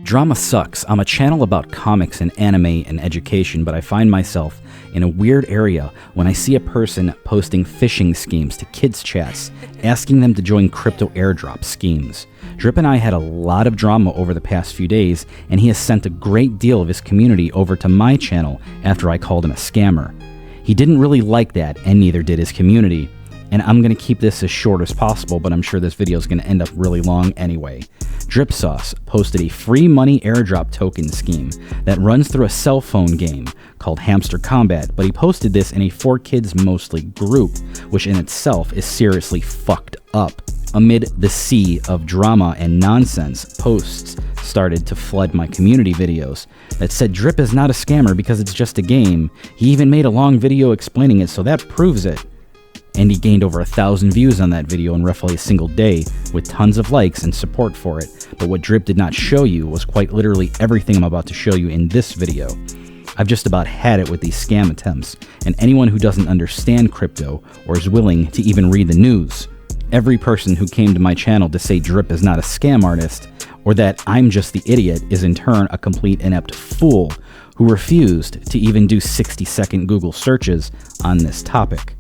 Drama sucks. I'm a channel about comics and anime and education, but I find myself in a weird area when I see a person posting phishing schemes to kids' chats, asking them to join crypto airdrop schemes. Drip and I had a lot of drama over the past few days, and he has sent a great deal of his community over to my channel after I called him a scammer. He didn't really like that, and neither did his community. And I'm going to keep this as short as possible, but I'm sure this video is going to end up really long anyway. DripSauce posted a free money airdrop token scheme that runs through a cell phone game called Hamster Combat, but he posted this in a 4Kids Mostly group, which in itself is seriously fucked up. Amid the sea of drama and nonsense, posts started to flood my community videos that said Drip is not a scammer because it's just a game. He even made a long video explaining it, so that proves it. And he gained over 1,000 views on that video in roughly a single day, with tons of likes and support for it. But what Drip did not show you was quite literally everything I'm about to show you in this video. I've just about had it with these scam attempts, and anyone who doesn't understand crypto or is willing to even read the news. Every person who came to my channel to say Drip is not a scam artist, or that I'm just the idiot, is in turn a complete inept fool who refused to even do 60-second Google searches on this topic.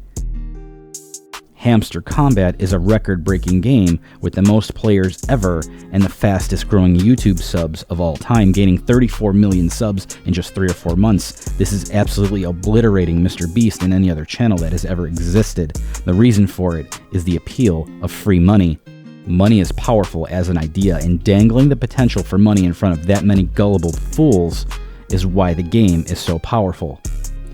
Hamster Combat is a record-breaking game with the most players ever and the fastest-growing YouTube subs of all time, gaining 34 million subs in just 3 or 4 months. This is absolutely obliterating Mr. Beast and any other channel that has ever existed. The reason for it is the appeal of free money. Money is powerful as an idea, and dangling the potential for money in front of that many gullible fools is why the game is so powerful.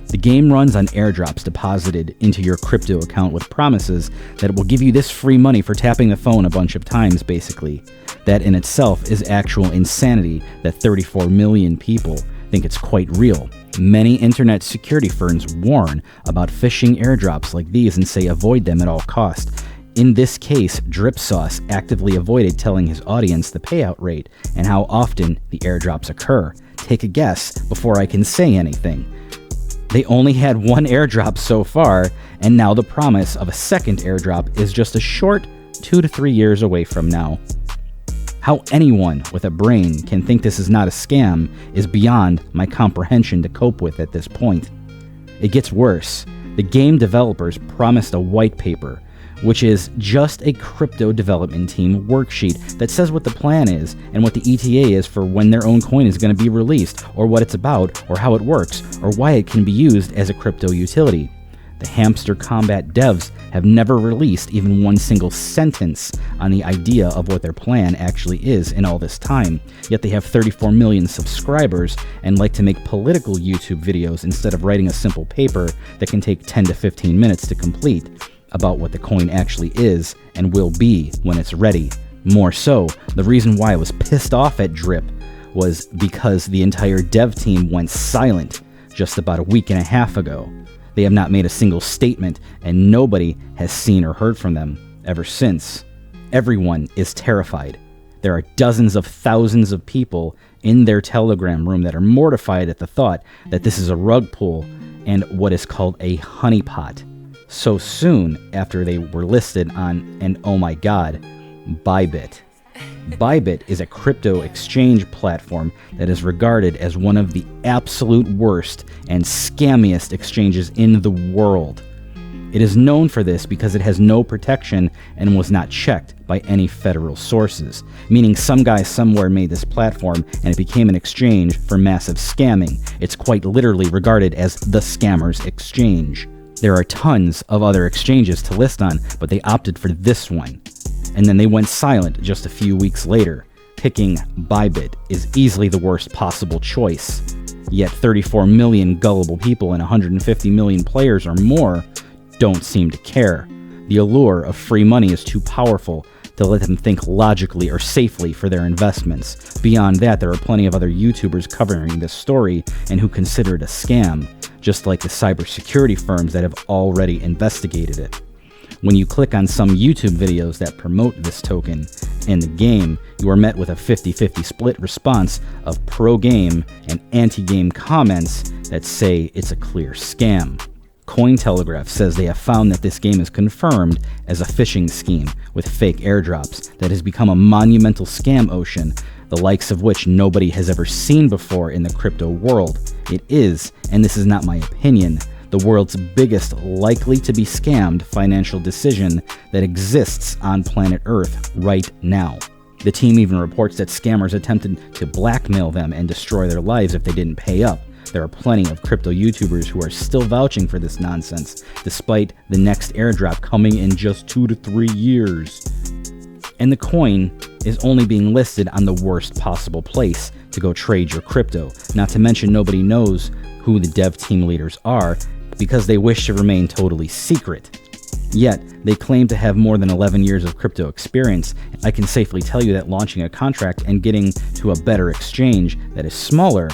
The game runs on airdrops deposited into your crypto account with promises that it will give you this free money for tapping the phone a bunch of times, basically. That in itself is actual insanity that 34 million people think it's quite real. Many internet security firms warn about phishing airdrops like these and say avoid them at all costs. In this case, DripSauce actively avoided telling his audience the payout rate and how often the airdrops occur. Take a guess before I can say anything. They only had one airdrop so far, and now the promise of a second airdrop is just a short 2 to 3 years away from now. How anyone with a brain can think this is not a scam is beyond my comprehension to cope with at this point. It gets worse. The game developers promised a white paper, which is just a crypto development team worksheet that says what the plan is and what the ETA is for when their own coin is going to be released, or what it's about, or how it works, or why it can be used as a crypto utility. The Hamster Combat devs have never released even one single sentence on the idea of what their plan actually is in all this time, yet they have 34 million subscribers and like to make political YouTube videos instead of writing a simple paper that can take 10 to 15 minutes to complete about what the coin actually is and will be when it's ready. More so, the reason why I was pissed off at Drip was because the entire dev team went silent just about a week and a half ago. They have not made a single statement, and nobody has seen or heard from them ever since. Everyone is terrified. There are dozens of thousands of people in their Telegram room that are mortified at the thought that this is a rug pull and what is called a honeypot. So soon after they were listed on, and oh my god, Bybit. Bybit is a crypto exchange platform that is regarded as one of the absolute worst and scammiest exchanges in the world. It is known for this because it has no protection and was not checked by any federal sources, meaning some guy somewhere made this platform and it became an exchange for massive scamming. It's quite literally regarded as the scammer's exchange. There are tons of other exchanges to list on, but they opted for this one. And then they went silent just a few weeks later. Picking Bybit is easily the worst possible choice. Yet 34 million gullible people and 150 million players or more don't seem to care. The allure of free money is too powerful to let them think logically or safely for their investments. Beyond that, there are plenty of other YouTubers covering this story and who consider it a scam, just like the cybersecurity firms that have already investigated it. When you click on some YouTube videos that promote this token in the game, you are met with a 50-50 split response of pro-game and anti-game comments that say it's a clear scam. Cointelegraph says they have found that this game is confirmed as a phishing scheme with fake airdrops that has become a monumental scam ocean the likes of which nobody has ever seen before in the crypto world. It is, and this is not my opinion, the world's biggest likely to be scammed financial decision that exists on planet Earth right now. The team even reports that scammers attempted to blackmail them and destroy their lives if they didn't pay up. There are plenty of crypto YouTubers who are still vouching for this nonsense, despite the next airdrop coming in just 2 to 3 years. And the coin is only being listed on the worst possible place to go trade your crypto. Not to mention nobody knows who the dev team leaders are because they wish to remain totally secret. Yet, they claim to have more than 11 years of crypto experience. I can safely tell you that launching a contract and getting to a better exchange that is smaller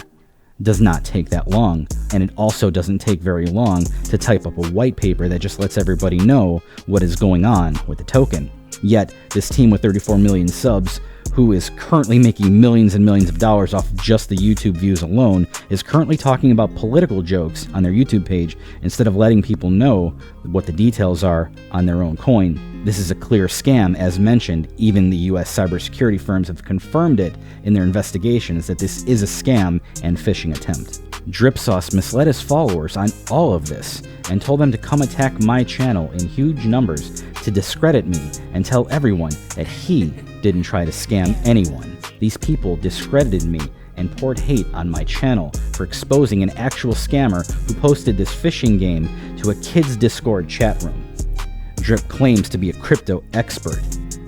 does not take that long, and it also doesn't take very long to type up a white paper that just lets everybody know what is going on with the token. Yet, this team with 34 million subs, who is currently making millions and millions of dollars off just the YouTube views alone, is currently talking about political jokes on their YouTube page instead of letting people know what the details are on their own coin. This is a clear scam, as mentioned. Even the US cybersecurity firms have confirmed it in their investigations that this is a scam and phishing attempt. DripSauce misled his followers on all of this and told them to come attack my channel in huge numbers to discredit me and tell everyone that he didn't try to scam anyone. These people discredited me and poured hate on my channel for exposing an actual scammer who posted this phishing game to a kids' Discord chat room. Drip claims to be a crypto expert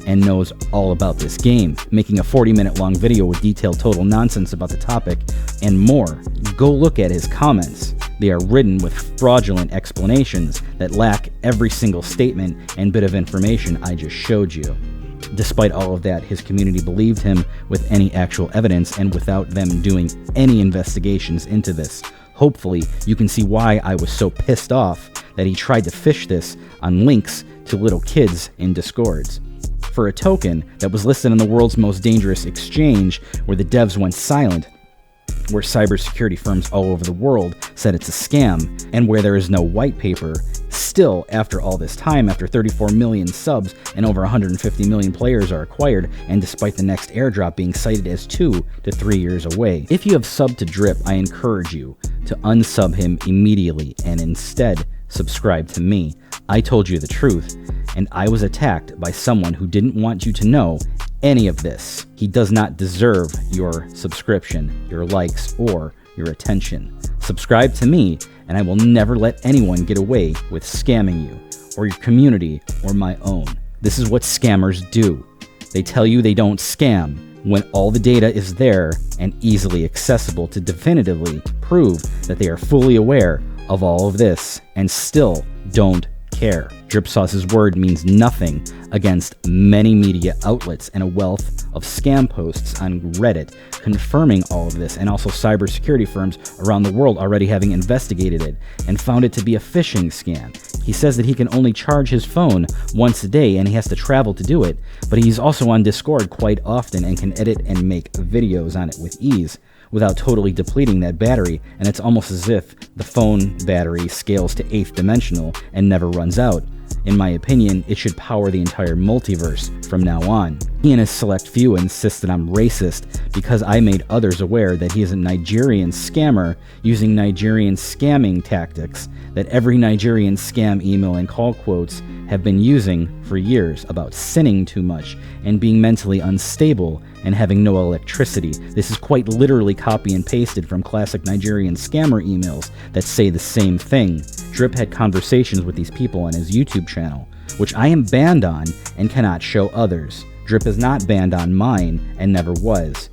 and knows all about this game, making a 40-minute long video with detailed total nonsense about the topic and more. Go look at his comments. They are ridden with fraudulent explanations that lack every single statement and bit of information I just showed you. Despite all of that, his community believed him with any actual evidence and without them doing any investigations into this. Hopefully, you can see why I was so pissed off that he tried to fish this on links to little kids in Discords. For a token that was listed on the world's most dangerous exchange, where the devs went silent, where cybersecurity firms all over the world said it's a scam, and where there is no white paper, still, after all this time, after 34 million subs and over 150 million players are acquired, and despite the next airdrop being cited as 2 to 3 years away. If you have subbed to Drip, I encourage you to unsub him immediately and instead subscribe to me. I told you the truth, and I was attacked by someone who didn't want you to know any of this. He does not deserve your subscription, your likes, or your attention. Subscribe to me, and I will never let anyone get away with scamming you, or your community, or my own. This is what scammers do. They tell you they don't scam, when all the data is there and easily accessible to definitively prove that they are fully aware of all of this, and still don't care. DripSauce's word means nothing against many media outlets and a wealth of scam posts on Reddit confirming all of this, and also cybersecurity firms around the world already having investigated it and found it to be a phishing scam. He says that he can only charge his phone once a day and he has to travel to do it, but he's also on Discord quite often and can edit and make videos on it with ease without totally depleting that battery, and it's almost as if the phone battery scales to 8th dimensional and never runs out. In my opinion, it should power the entire multiverse from now on. He and his select few insist that I'm racist because I made others aware that he is a Nigerian scammer using Nigerian scamming tactics that every Nigerian scam email and call quotes have been using for years about sinning too much and being mentally unstable and having no electricity. This is quite literally copy and pasted from classic Nigerian scammer emails that say the same thing. Drip had conversations with these people on his YouTube channel, which I am banned on and cannot show others. Drip is not banned on mine and never was.